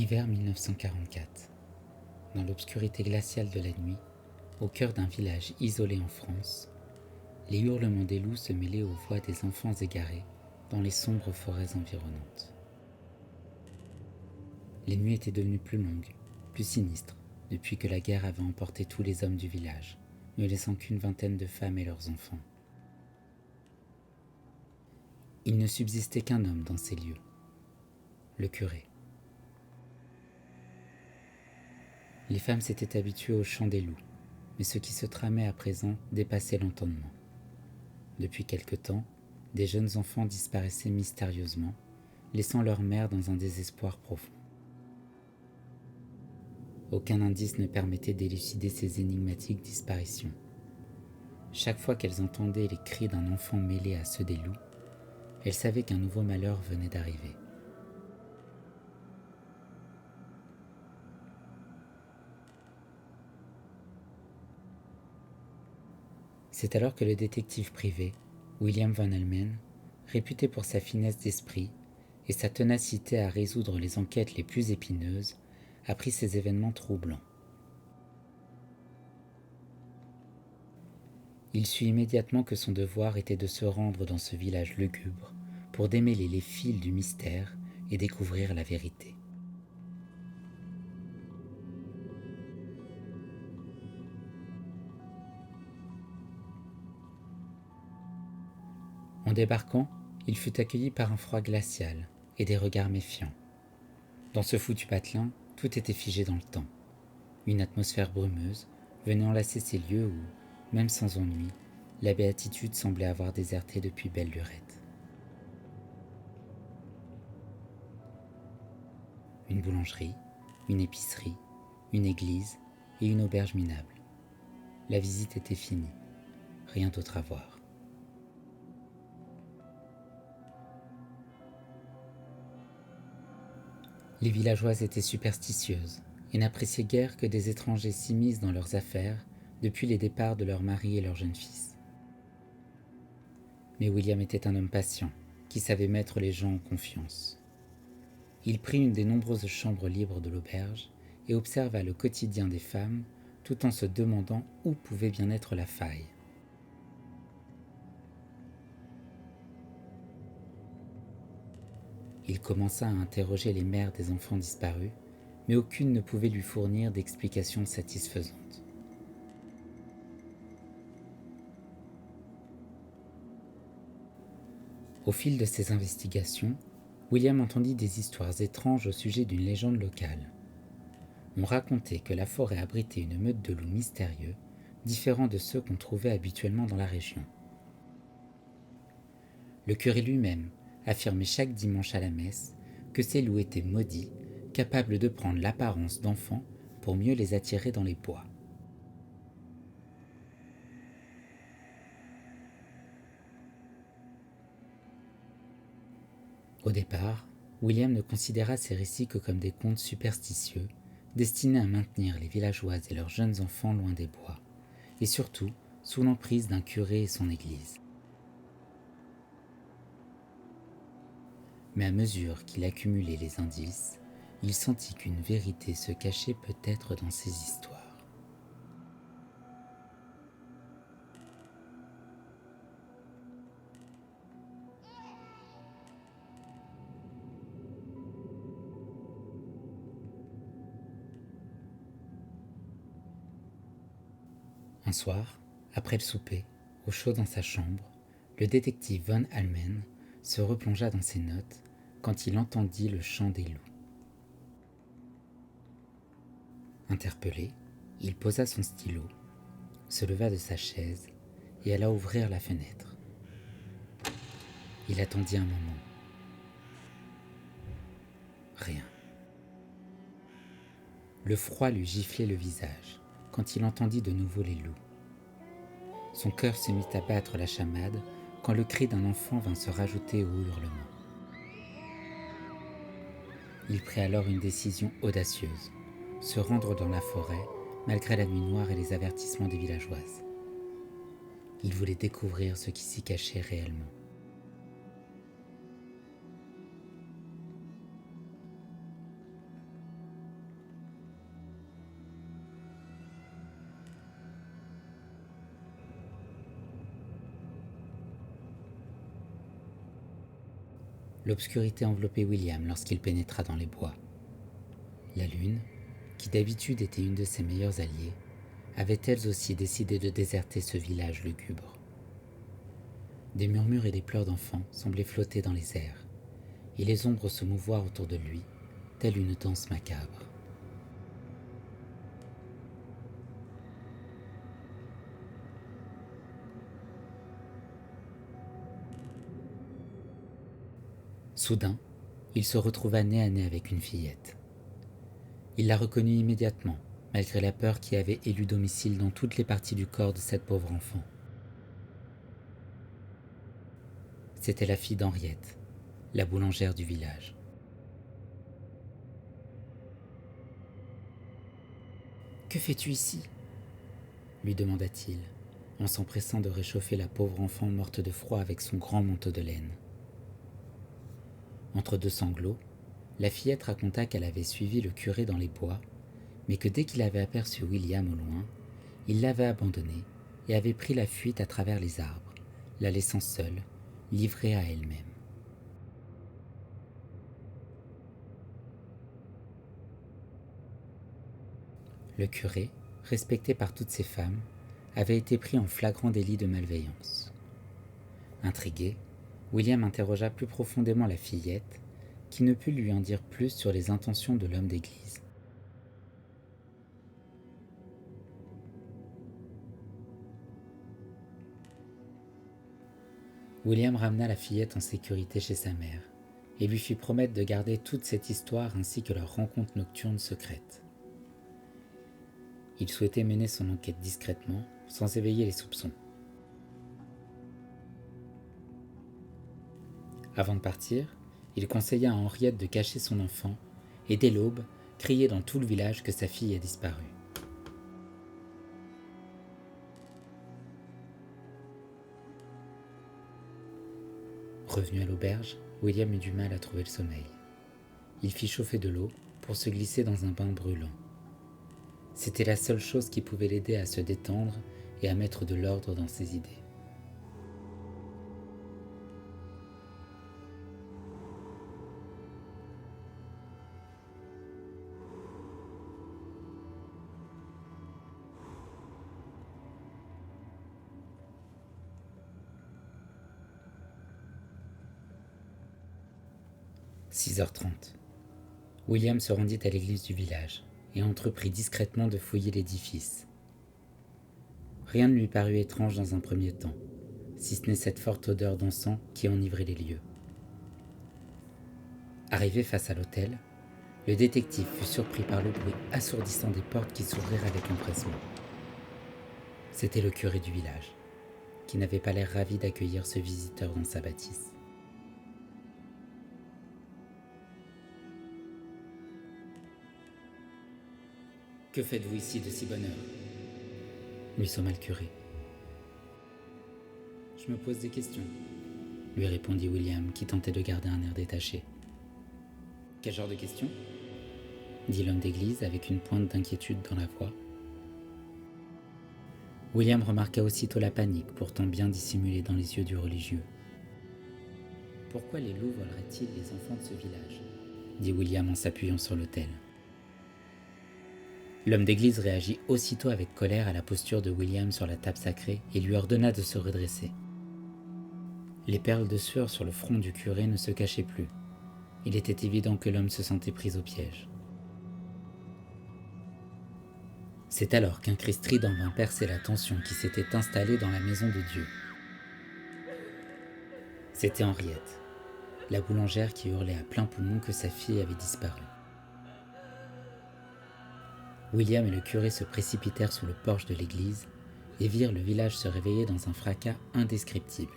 Hiver 1944. Dans l'obscurité glaciale de la nuit, au cœur d'un village isolé en France, les hurlements des loups se mêlaient aux voix des enfants égarés dans les sombres forêts environnantes. Les nuits étaient devenues plus longues, plus sinistres, depuis que la guerre avait emporté tous les hommes du village, ne laissant qu'une vingtaine de femmes et leurs enfants. Il ne subsistait qu'un homme dans ces lieux, le curé. Les femmes s'étaient habituées au chant des loups, mais ce qui se tramait à présent dépassait l'entendement. Depuis quelque temps, des jeunes enfants disparaissaient mystérieusement, laissant leur mère dans un désespoir profond. Aucun indice ne permettait d'élucider ces énigmatiques disparitions. Chaque fois qu'elles entendaient les cris d'un enfant mêlés à ceux des loups, elles savaient qu'un nouveau malheur venait d'arriver. C'est alors que le détective privé, William Van Helmen, réputé pour sa finesse d'esprit et sa ténacité à résoudre les enquêtes les plus épineuses, apprit ces événements troublants. Il sut immédiatement que son devoir était de se rendre dans ce village lugubre pour démêler les fils du mystère et découvrir la vérité. En débarquant, il fut accueilli par un froid glacial et des regards méfiants. Dans ce foutu patelin, tout était figé dans le temps. Une atmosphère brumeuse venait enlacer ces lieux où, même sans ennui, la béatitude semblait avoir déserté depuis belle lurette. Une boulangerie, une épicerie, une église et une auberge minable. La visite était finie, rien d'autre à voir. Les villageoises étaient superstitieuses et n'appréciaient guère que des étrangers s'immiscent dans leurs affaires depuis les départs de leurs maris et leurs jeunes fils. Mais William était un homme patient, qui savait mettre les gens en confiance. Il prit une des nombreuses chambres libres de l'auberge et observa le quotidien des femmes tout en se demandant où pouvait bien être la faille. Il commença à interroger les mères des enfants disparus, mais aucune ne pouvait lui fournir d'explication satisfaisante. Au fil de ses investigations, William entendit des histoires étranges au sujet d'une légende locale. On racontait que la forêt abritait une meute de loups mystérieux, différents de ceux qu'on trouvait habituellement dans la région. Le curé lui-même affirmait chaque dimanche à la messe que ces loups étaient maudits, capables de prendre l'apparence d'enfants pour mieux les attirer dans les bois. Au départ, William ne considéra ces récits que comme des contes superstitieux, destinés à maintenir les villageoises et leurs jeunes enfants loin des bois, et surtout sous l'emprise d'un curé et son église. Mais à mesure qu'il accumulait les indices, il sentit qu'une vérité se cachait peut-être dans ces histoires. Un soir, après le souper, au chaud dans sa chambre, le détective Van Helmen se replongea dans ses notes quand il entendit le chant des loups. Interpellé, il posa son stylo, se leva de sa chaise et alla ouvrir la fenêtre. Il attendit un moment. Rien. Le froid lui giflait le visage quand il entendit de nouveau les loups. Son cœur se mit à battre la chamade quand le cri d'un enfant vint se rajouter au hurlement. Il prit alors une décision audacieuse, se rendre dans la forêt malgré la nuit noire et les avertissements des villageoises. Il voulait découvrir ce qui s'y cachait réellement. L'obscurité enveloppait William lorsqu'il pénétra dans les bois. La lune, qui d'habitude était une de ses meilleures alliées, avait elle aussi décidé de déserter ce village lugubre. Des murmures et des pleurs d'enfants semblaient flotter dans les airs, et les ombres se mouvoir autour de lui, telle une danse macabre. Soudain, il se retrouva nez à nez avec une fillette. Il la reconnut immédiatement, malgré la peur qui avait élu domicile dans toutes les parties du corps de cette pauvre enfant. C'était la fille d'Henriette, la boulangère du village. « Que fais-tu ici ?» lui demanda-t-il, en s'empressant de réchauffer la pauvre enfant morte de froid avec son grand manteau de laine. Entre deux sanglots, la fillette raconta qu'elle avait suivi le curé dans les bois, mais que dès qu'il avait aperçu William au loin, il l'avait abandonnée et avait pris la fuite à travers les arbres, la laissant seule, livrée à elle-même. Le curé, respecté par toutes ces femmes, avait été pris en flagrant délit de malveillance. Intrigué, William interrogea plus profondément la fillette, qui ne put lui en dire plus sur les intentions de l'homme d'église. William ramena la fillette en sécurité chez sa mère et lui fit promettre de garder toute cette histoire ainsi que leur rencontre nocturne secrète. Il souhaitait mener son enquête discrètement, sans éveiller les soupçons. Avant de partir, il conseilla à Henriette de cacher son enfant et dès l'aube, crier dans tout le village que sa fille a disparu. Revenu à l'auberge, William eut du mal à trouver le sommeil. Il fit chauffer de l'eau pour se glisser dans un bain brûlant. C'était la seule chose qui pouvait l'aider à se détendre et à mettre de l'ordre dans ses idées. « 6h30. William se rendit à l'église du village et entreprit discrètement de fouiller l'édifice. Rien ne lui parut étrange dans un premier temps, si ce n'est cette forte odeur d'encens qui enivrait les lieux. Arrivé face à l'autel, le détective fut surpris par le bruit assourdissant des portes qui s'ouvrirent avec empressement. C'était le curé du village, qui n'avait pas l'air ravi d'accueillir ce visiteur dans sa bâtisse. « Que faites-vous ici de si bonne heure ?» lui somma le curé. « Je me pose des questions, » lui répondit William, qui tentait de garder un air détaché. « Quel genre de questions ?» dit l'homme d'église avec une pointe d'inquiétude dans la voix. William remarqua aussitôt la panique, pourtant bien dissimulée dans les yeux du religieux. « Pourquoi les loups voleraient-ils les enfants de ce village ?» dit William en s'appuyant sur l'autel. L'homme d'église réagit aussitôt avec colère à la posture de William sur la table sacrée et lui ordonna de se redresser. Les perles de sueur sur le front du curé ne se cachaient plus. Il était évident que l'homme se sentait pris au piège. C'est alors qu'un cri strident vint percer la tension qui s'était installée dans la maison de Dieu. C'était Henriette, la boulangère qui hurlait à plein poumon que sa fille avait disparu. William et le curé se précipitèrent sous le porche de l'église et virent le village se réveiller dans un fracas indescriptible.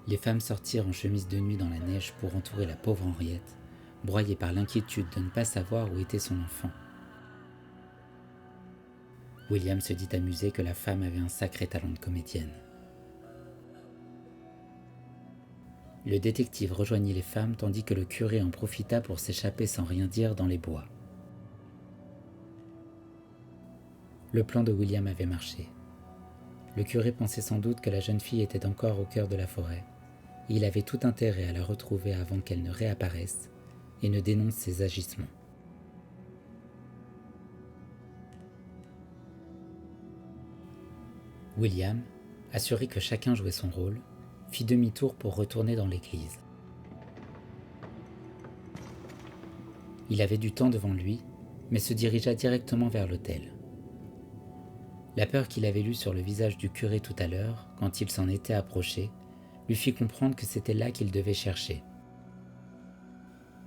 Les femmes sortirent en chemise de nuit dans la neige pour entourer la pauvre Henriette, broyée par l'inquiétude de ne pas savoir où était son enfant. William se dit amusé que la femme avait un sacré talent de comédienne. Le détective rejoignit les femmes tandis que le curé en profita pour s'échapper sans rien dire dans les bois. Le plan de William avait marché. Le curé pensait sans doute que la jeune fille était encore au cœur de la forêt, et il avait tout intérêt à la retrouver avant qu'elle ne réapparaisse et ne dénonce ses agissements. William, assuré que chacun jouait son rôle, fit demi-tour pour retourner dans l'église. Il avait du temps devant lui, mais se dirigea directement vers l'autel. La peur qu'il avait lue sur le visage du curé tout à l'heure, quand il s'en était approché, lui fit comprendre que c'était là qu'il devait chercher.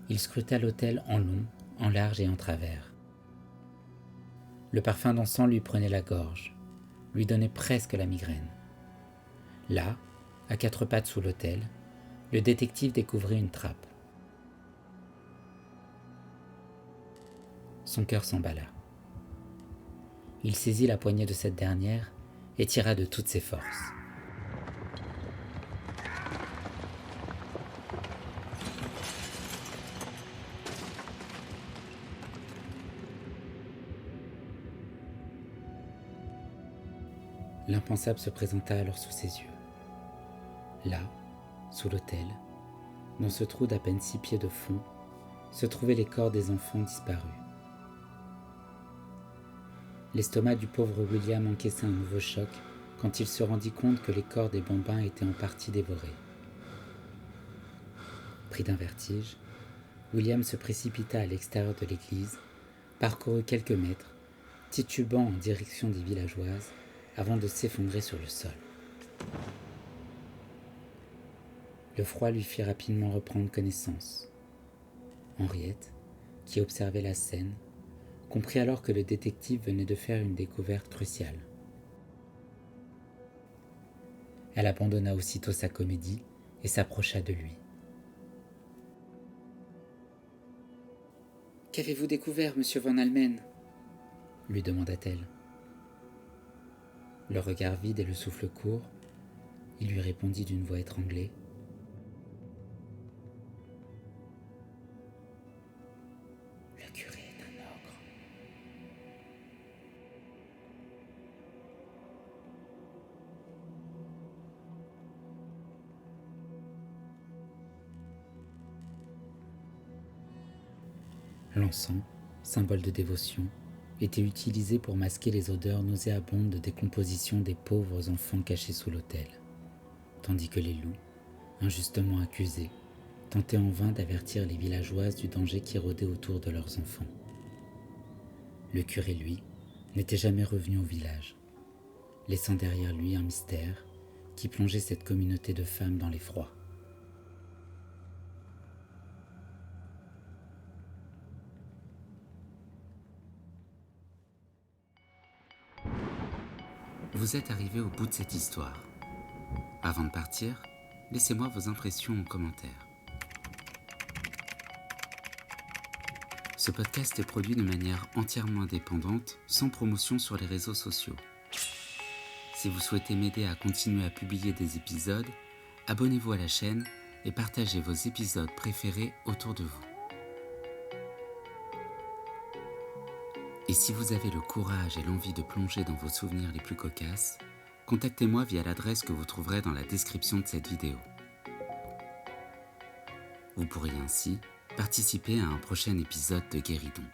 Il scruta l'autel en long, en large et en travers. Le parfum d'encens lui prenait la gorge, lui donnait presque la migraine. Là, à quatre pattes sous l'autel, le détective découvrit une trappe. Son cœur s'emballa. Il saisit la poignée de cette dernière et tira de toutes ses forces. L'impensable se présenta alors sous ses yeux. Là, sous l'autel, dans ce trou d'à peine 6 pieds de fond, se trouvaient les corps des enfants disparus. L'estomac du pauvre William encaissa un nouveau choc quand il se rendit compte que les corps des bambins étaient en partie dévorés. Pris d'un vertige, William se précipita à l'extérieur de l'église, parcourut quelques mètres, titubant en direction des villageoises, avant de s'effondrer sur le sol. Le froid lui fit rapidement reprendre connaissance. Henriette, qui observait la scène, comprit alors que le détective venait de faire une découverte cruciale. Elle abandonna aussitôt sa comédie et s'approcha de lui. « Qu'avez-vous découvert, monsieur Van Almen ?» lui demanda-t-elle. Le regard vide et le souffle court, il lui répondit d'une voix étranglée. « Le curé est un ogre. » L'encens, symbole de dévotion, était utilisé pour masquer les odeurs nauséabondes de décomposition des pauvres enfants cachés sous l'autel, tandis que les loups, injustement accusés, tentaient en vain d'avertir les villageoises du danger qui rôdait autour de leurs enfants. Le curé, lui, n'était jamais revenu au village, laissant derrière lui un mystère qui plongeait cette communauté de femmes dans l'effroi. Vous êtes arrivé au bout de cette histoire. Avant de partir, laissez-moi vos impressions en commentaire. Ce podcast est produit de manière entièrement indépendante, sans promotion sur les réseaux sociaux. Si vous souhaitez m'aider à continuer à publier des épisodes, abonnez-vous à la chaîne et partagez vos épisodes préférés autour de vous. Et si vous avez le courage et l'envie de plonger dans vos souvenirs les plus cocasses, contactez-moi via l'adresse que vous trouverez dans la description de cette vidéo. Vous pourriez ainsi participer à un prochain épisode de Guéridon.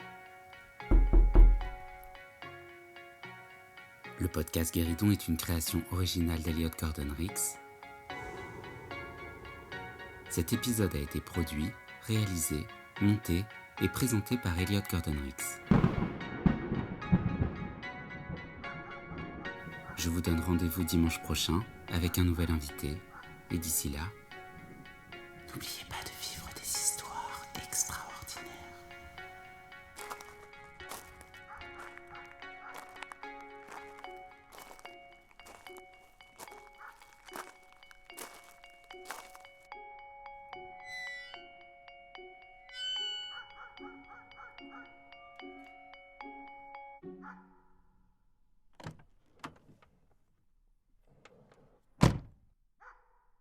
Le podcast Guéridon est une création originale d'Elliot Gordon Rix. Cet épisode a été produit, réalisé, monté et présenté par Elliot Gordon Rix. Je vous donne rendez-vous dimanche prochain avec un nouvel invité. Et d'ici là, n'oubliez pas de